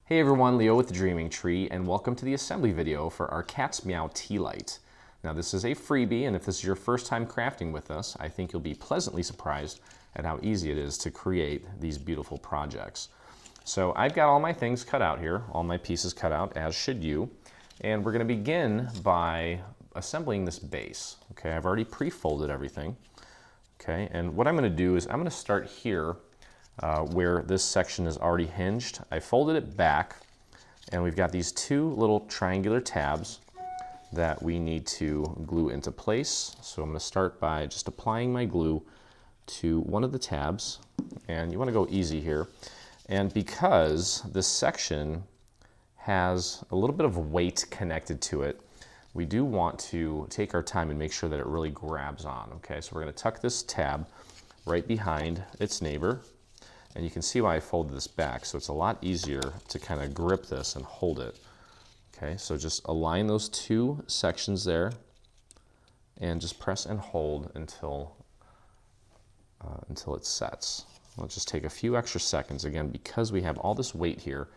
Hey everyone, Leo with the Dreaming Tree, and welcome to the assembly video for our Cat's Meow tea light. Now this is a freebie, and if this is your first time crafting with us, I think you'll be pleasantly surprised at how easy it is to create these beautiful projects. So I've got all my things cut out here, all my pieces cut out, as should you, and we're going to begin by assembling this base. Okay, I've already pre-folded everything. Okay, and what I'm going to do is I'm going to start here where this section is already hinged. I folded it back, and we've got these two little triangular tabs that we need to glue into place. So I'm going to start by just applying my glue to one of the tabs, and you want to go easy here. And because this section has a little bit of weight connected to it, we do want to take our time and make sure that it really grabs on. Okay, so we're going to tuck this tab right behind its neighbor. And you can see why I folded this back, so it's a lot easier to kind of grip this and hold it. Okay, so just align those two sections there and just press and hold until it sets. It'll just take a few extra seconds. Again, because we have all this weight here,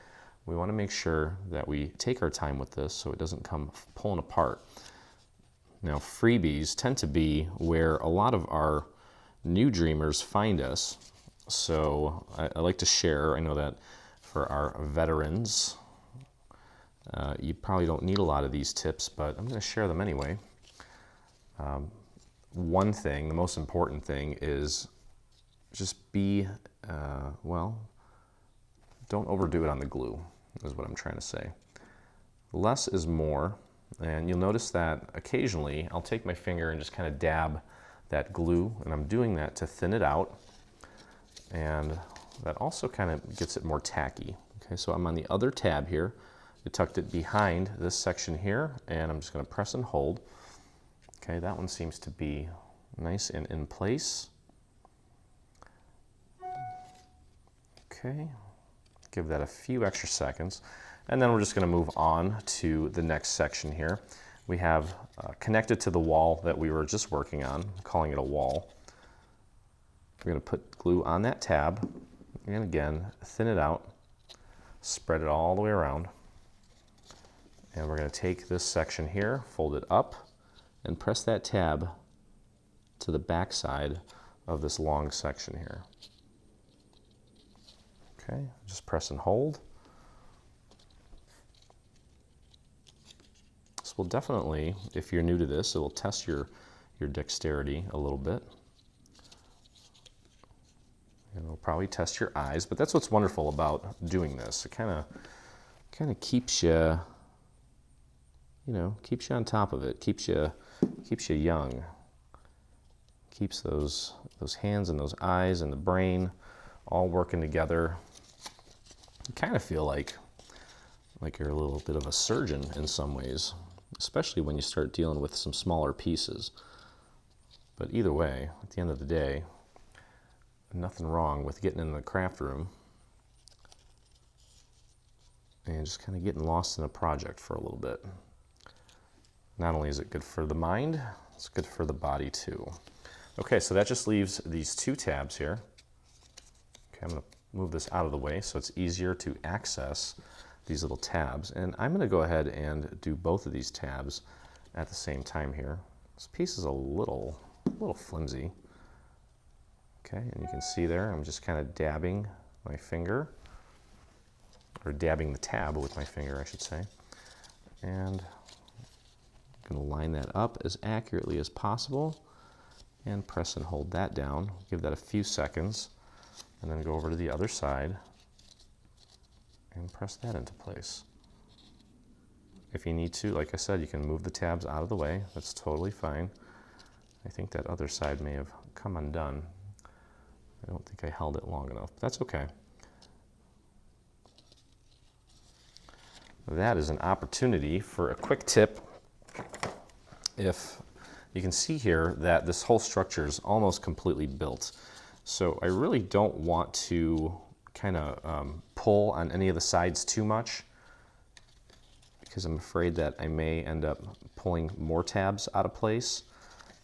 we want to make sure that we take our time with this so it doesn't come pulling apart. Now, freebies tend to be where a lot of our new dreamers find us. So I like to share. I know that for our veterans, you probably don't need a lot of these tips, but I'm going to share them anyway. One thing, the most important thing, is just be, well, don't overdo it on the glue, is what I'm trying to say. Less is more, and you'll notice that occasionally I'll take my finger and just kind of dab that glue, and I'm doing that to thin it out. And that also kind of gets it more tacky. Okay, so I'm on the other tab here. I tucked it behind this section here, and I'm just going to press and hold. Okay, that one seems to be nice and in place. Okay, give that a few extra seconds. And then we're just going to move on to the next section here. We have connected to the wall that we were just working on, calling it a wall. We're going to put glue on that tab, and again, thin it out, spread it all the way around, and we're going to take this section here, fold it up, and press that tab to the back side of this long section here. Okay, just press and hold. This will definitely, if you're new to this, it will test your dexterity a little bit. And it'll probably test your eyes, but that's what's wonderful about doing this. It kind of keeps you, keeps you on top of it, keeps you young, keeps those hands and those eyes and the brain all working together. You kind of feel like you're a little bit of a surgeon in some ways, especially when you start dealing with some smaller pieces. But either way, at the end of the day, nothing wrong with getting in the craft room and just kind of getting lost in a project for a little bit. Not only is it good for the mind, it's good for the body too. Okay, so that just leaves these two tabs here. Okay, I'm going to move this out of the way so it's easier to access these little tabs. And I'm going to go ahead and do both of these tabs at the same time here. This piece is a little flimsy. Okay, and you can see there, I'm just kind of dabbing my finger, or dabbing the tab with my finger, I should say. And I'm going to line that up as accurately as possible and press and hold that down. Give that a few seconds, and then go over to the other side and press that into place. If you need to, like I said, you can move the tabs out of the way. That's totally fine. I think that other side may have come undone. I don't think I held it long enough, but that's okay. That is an opportunity for a quick tip. If you can see here that this whole structure is almost completely built. So I really don't want to kind of pull on any of the sides too much, because I'm afraid that I may end up pulling more tabs out of place.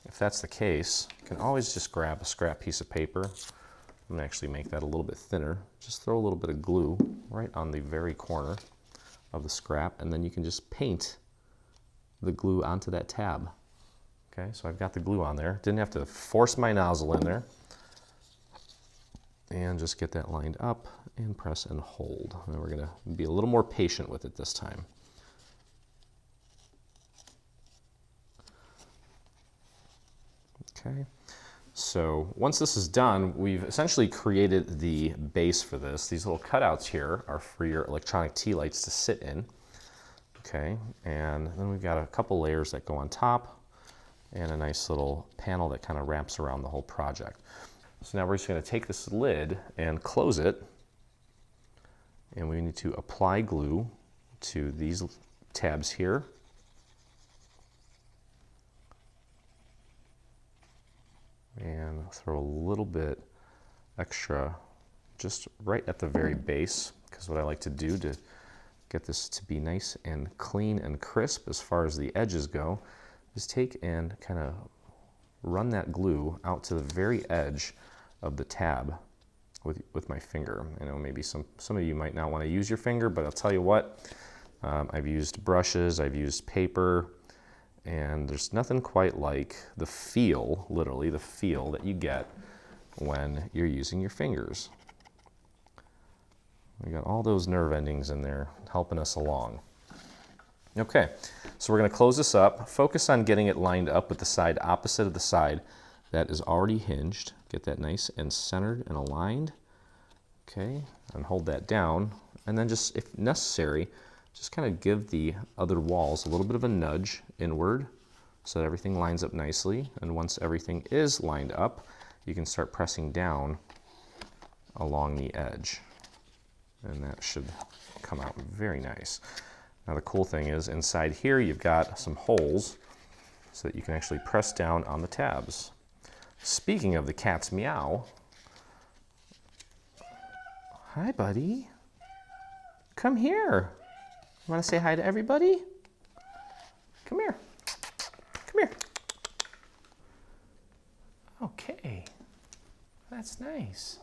If that's the case, you can always just grab a scrap piece of paper I'm gonna actually make that a little bit thinner. Just throw a little bit of glue right on the very corner of the scrap, and then you can just paint the glue onto that tab. Okay, so I've got the glue on there. Didn't have to force my nozzle in there. And just get that lined up and press and hold. And we're gonna be a little more patient with it this time. Okay, so once this is done, we've essentially created the base for this. These little cutouts here are for your electronic tea lights to sit in. Okay, and then we've got a couple layers that go on top and a nice little panel that kind of wraps around the whole project. So now we're just going to take this lid and close it, and we need to apply glue to these tabs here. And throw a little bit extra just right at the very base, because what I like to do to get this to be nice and clean and crisp as far as the edges go is take and kind of run that glue out to the very edge of the tab with my finger. I know maybe some of you might not want to use your finger, but I'll tell you what, I've used brushes, I've used paper, and there's nothing quite like the feel, literally the feel that you get when you're using your fingers. We got all those nerve endings in there helping us along. Okay, so we're going to close this up. Focus on getting it lined up with the side opposite of the side that is already hinged. Get that nice and centered and aligned. Okay, and hold that down. And then just, if necessary, just kind of give the other walls a little bit of a nudge inward so that everything lines up nicely. And once everything is lined up, you can start pressing down along the edge. And that should come out very nice. Now the cool thing is inside here you've got some holes so that you can actually press down on the tabs. Speaking of the cat's meow, hi buddy, come here. You want to say hi to everybody? Come here. Come here. Okay. That's nice.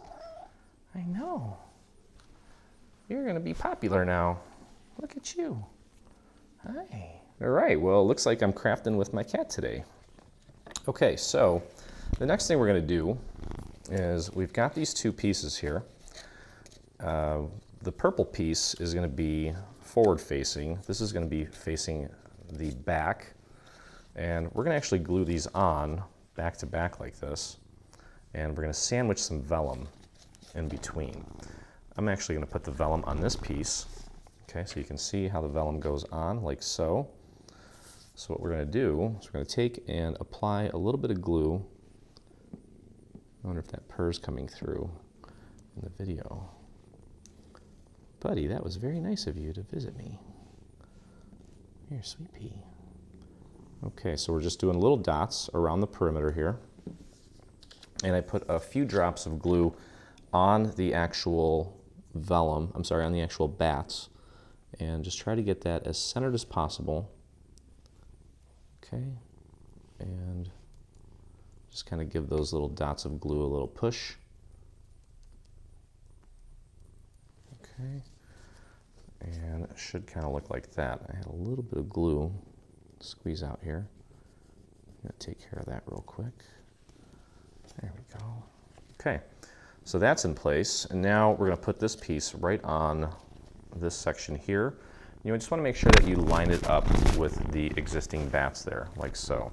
I know. You're going to be popular now. Look at you. Hi. All right. Well, it looks like I'm crafting with my cat today. Okay, so the next thing we're going to do is we've got these two pieces here. The purple piece is going to be forward facing. This is going to be facing the back, and we're going to actually glue these on back to back like this, and we're going to sandwich some vellum in between. I'm actually going to put the vellum on this piece. Okay, so you can see how the vellum goes on like so. So what we're going to do is we're going to take and apply a little bit of glue. I wonder if that purr's coming through in the video. Buddy, that was very nice of you to visit me. Here, sweet pea. Okay, so we're just doing little dots around the perimeter here. And I put a few drops of glue on the actual vellum, on the actual bats. And just try to get that as centered as possible. Okay, and just kind of give those little dots of glue a little push. Okay, and it should kind of look like that. I had a little bit of glue squeeze out here. I'm going to take care of that real quick. There we go. Okay, so that's in place, and now we're going to put this piece right on this section here. You just want to make sure that you line it up with the existing bats there, like so.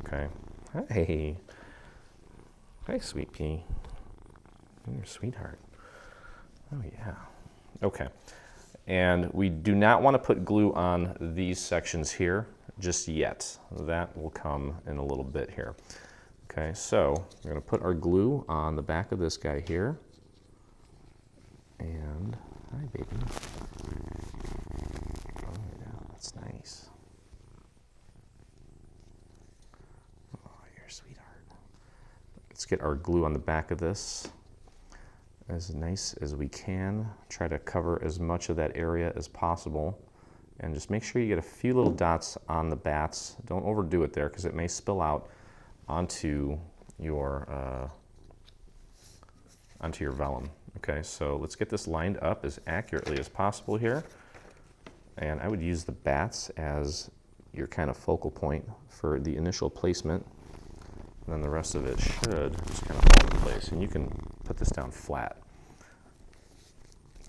Okay. Hey. Hi, sweet pea. You're a sweetheart. Oh, yeah. Okay. And we do not want to put glue on these sections here just yet. That will come in a little bit here. Okay, so we're going to put our glue on the back of this guy here. And, hi, baby. That's nice. Oh, you're a sweetheart. Let's get our glue on the back of this as nice as we can. Try to cover as much of that area as possible. And just make sure you get a few little dots on the bats. Don't overdo it there because it may spill out onto your onto your vellum. Okay, so let's get this lined up as accurately as possible here. And I would use the bats as your kind of focal point for the initial placement. And then the rest of it should just kind of fall in place. And you can put this down flat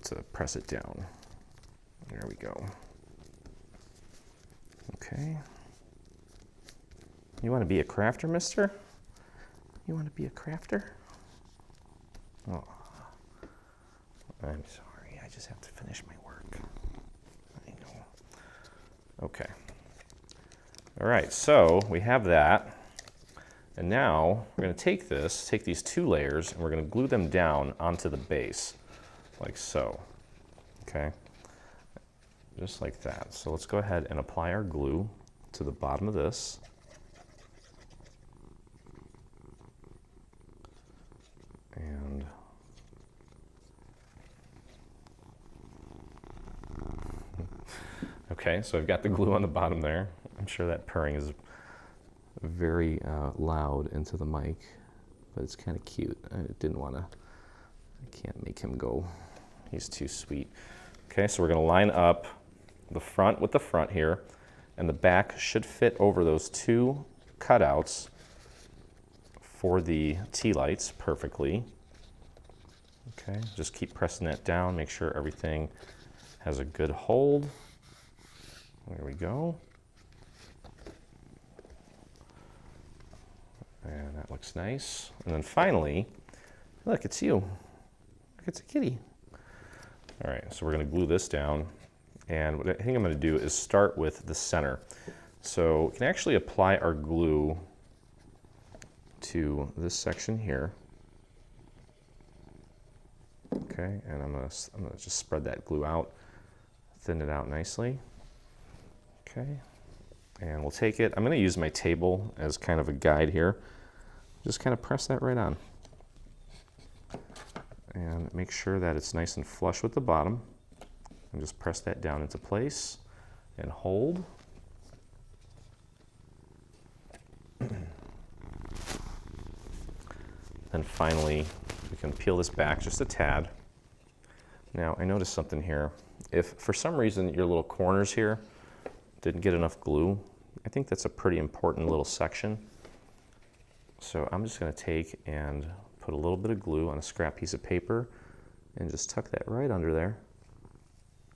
to press it down. There we go. Okay. You want to be a crafter, mister? You want to be a crafter? Oh, I'm sorry. I just have to finish my work. I know. Okay. All right, so we have that. And now we're going to take these two layers, and we're going to glue them down onto the base, like so. Okay? Just like that. So let's go ahead and apply our glue to the bottom of this. And okay, so I've got the glue on the bottom there. I'm sure that purring is very loud into the mic, but it's kind of cute. I can't make him go. He's too sweet. Okay, so we're going to line up the front with the front here, and the back should fit over those two cutouts for the tea lights perfectly. Okay, just keep pressing that down, make sure everything has a good hold. There we go. And that looks nice. And then finally, look, it's you. Look, it's a kitty. All right, so we're going to glue this down. And what I think I'm going to do is start with the center. So we can actually apply our glue to this section here. Okay, and I'm gonna just spread that glue out, thin it out nicely. Okay, and we'll take it. I'm going to use my table as kind of a guide here. Just kind of press that right on. And make sure that it's nice and flush with the bottom. And just press that down into place and hold. Then finally, we can peel this back just a tad. Now, I noticed something here. If for some reason your little corners here didn't get enough glue, I think that's a pretty important little section. So I'm just going to take and put a little bit of glue on a scrap piece of paper and just tuck that right under there.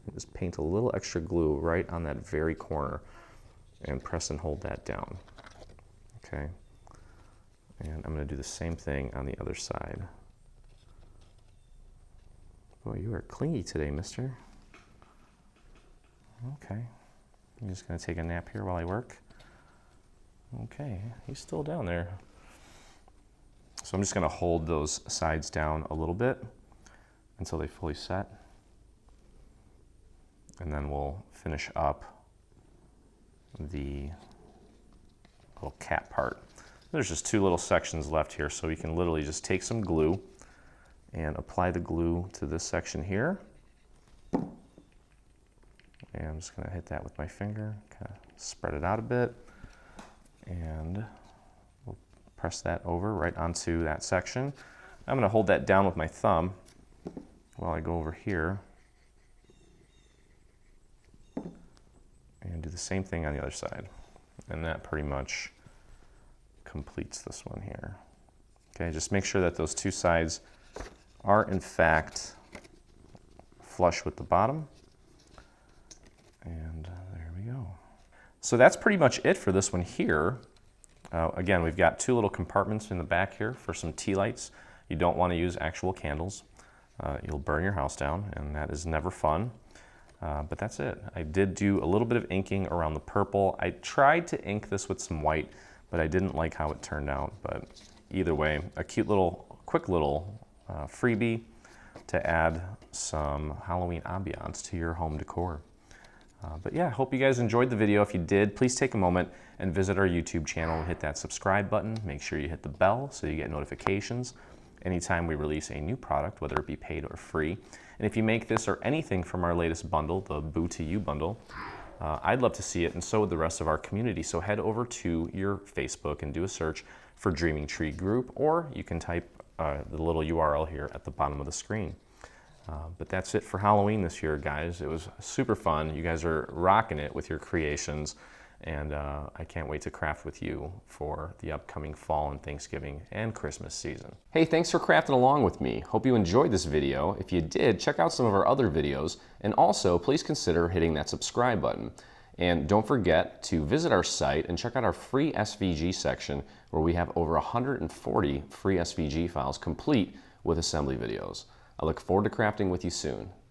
And just paint a little extra glue right on that very corner and press and hold that down. Okay. And I'm going to do the same thing on the other side. Boy, you are clingy today, mister. Okay. I'm just going to take a nap here while I work. Okay, he's still down there. So I'm just going to hold those sides down a little bit until they fully set. And then we'll finish up the little cat part. There's just two little sections left here, so we can literally just take some glue and apply the glue to this section here. And I'm just going to hit that with my finger, kind of spread it out a bit, and we'll press that over right onto that section. I'm going to hold that down with my thumb while I go over here and do the same thing on the other side. And that pretty much completes this one here. Okay, just make sure that those two sides are in fact flush with the bottom. And there we go. So that's pretty much it for this one here. Again, we've got two little compartments in the back here for some tea lights. You don't want to use actual candles. You'll burn your house down, and that is never fun. But that's it. I did do a little bit of inking around the purple. I tried to ink this with some white, but I didn't like how it turned out. But either way, a cute little, quick little freebie to add some Halloween ambiance to your home decor. But yeah, I hope you guys enjoyed the video. If you did, please take a moment and visit our YouTube channel and hit that subscribe button. Make sure you hit the bell so you get notifications anytime we release a new product, whether it be paid or free. And if you make this or anything from our latest bundle, the Boo to You bundle, I'd love to see it, and so would the rest of our community. So head over to your Facebook and do a search for Dreaming Tree Group, or you can type the little URL here at the bottom of the screen. But that's it for Halloween this year, guys. It was super fun. You guys are rocking it with your creations, and I can't wait to craft with you for the upcoming fall and Thanksgiving and Christmas season. Hey, thanks for crafting along with me. Hope you enjoyed this video. If you did, check out some of our other videos, and also please consider hitting that subscribe button. And don't forget to visit our site and check out our free SVG section, where we have over 140 free SVG files complete with assembly videos. I look forward to crafting with you soon.